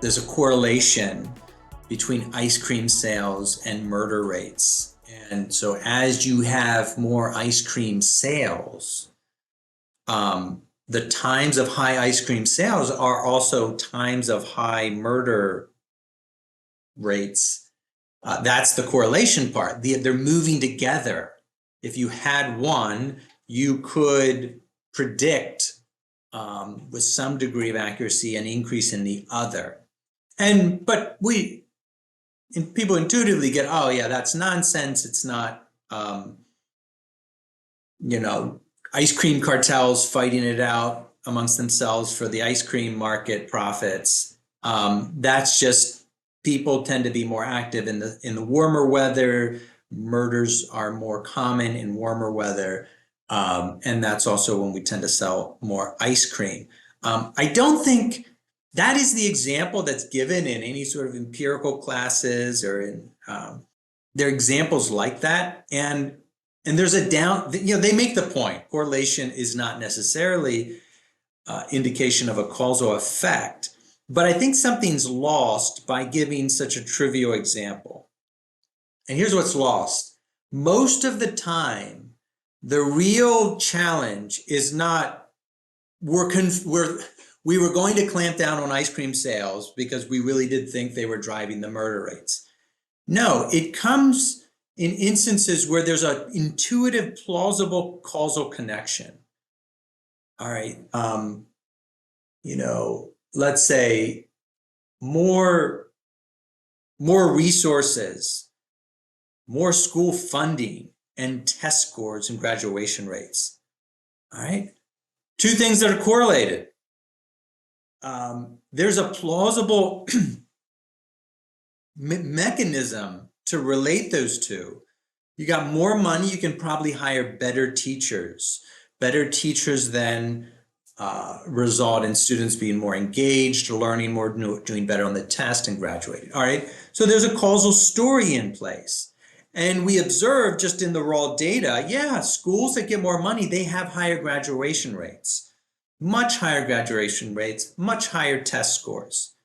there's a correlation between ice cream sales and murder rates. And so as you have more ice cream sales, the times of high ice cream sales are also times of high murder rates. That's the correlation part. They're moving together. If you had one, you could predict with some degree of accuracy an increase in the other. But people intuitively get, oh yeah, that's nonsense. It's not, ice cream cartels fighting it out amongst themselves for the ice cream market profits. That's just, people tend to be more active in the warmer weather. Murders are more common in warmer weather. And that's also when we tend to sell more ice cream. I don't think that is the example that's given in any sort of empirical classes or in, there are examples like that. And there's a they make the point, correlation is not necessarily indication of a causal effect, but I think something's lost by giving such a trivial example. And here's what's lost. Most of the time, the real challenge is not, we were going to clamp down on ice cream sales because we really did think they were driving the murder rates. No, it comes in instances where there's an intuitive, plausible causal connection. All right, let's say more resources, more school funding, and test scores and graduation rates. All right, two things that are correlated. There's a plausible mechanism to relate those two. You got more money, you can probably hire better teachers. Better teachers then result in students being more engaged, learning more, doing better on the test, and graduating. All right, so there's a causal story in place. And we observe just in the raw data, yeah, schools that get more money, they have higher graduation rates, much higher graduation rates, much higher test scores.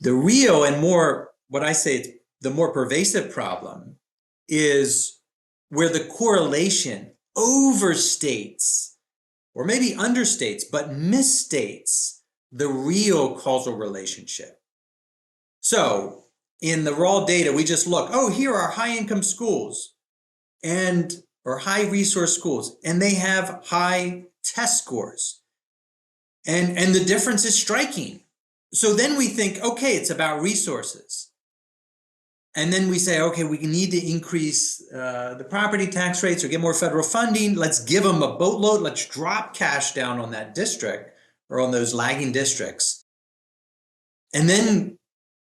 The real and more, what I say, the more pervasive problem is where the correlation overstates, or maybe understates, but misstates the real causal relationship. So in the raw data, we just look, oh, here are high income schools or high resource schools, and they have high test scores. And the difference is striking. So then we think, okay, it's about resources. And then we say, okay, we need to increase the property tax rates or get more federal funding. Let's give them a boatload. Let's drop cash down on that district or on those lagging districts. And then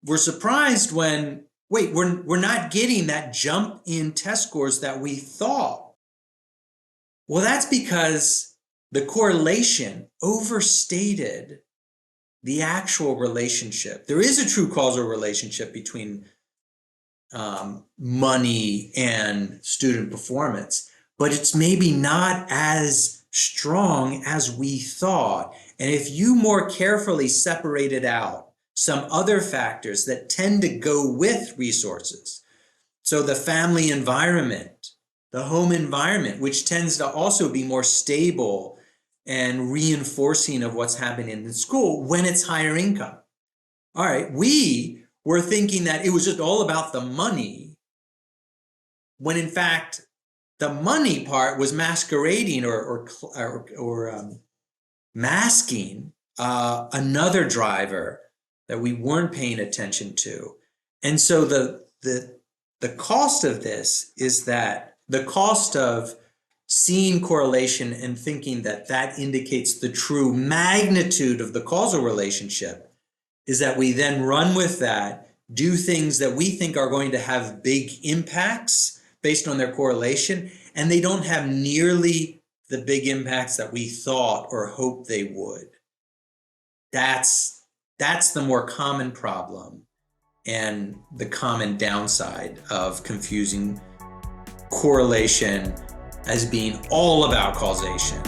we're surprised when, wait, we're not getting that jump in test scores that we thought. Well, that's because the correlation overstated the actual relationship. There is a true causal relationship between money and student performance, but it's maybe not as strong as we thought. And if you more carefully separated out some other factors that tend to go with resources, so the family environment, the home environment, which tends to also be more stable and reinforcing of what's happening in the school when it's higher income. All right, we were thinking that it was just all about the money, when in fact the money part was masquerading or masking another driver that we weren't paying attention to. And so the cost of this is that the cost of seeing correlation and thinking that that indicates the true magnitude of the causal relationship is that we then run with that, do things that we think are going to have big impacts based on their correlation, and they don't have nearly the big impacts that we thought or hoped they would. That's the more common problem and the common downside of confusing correlation as being all about causation.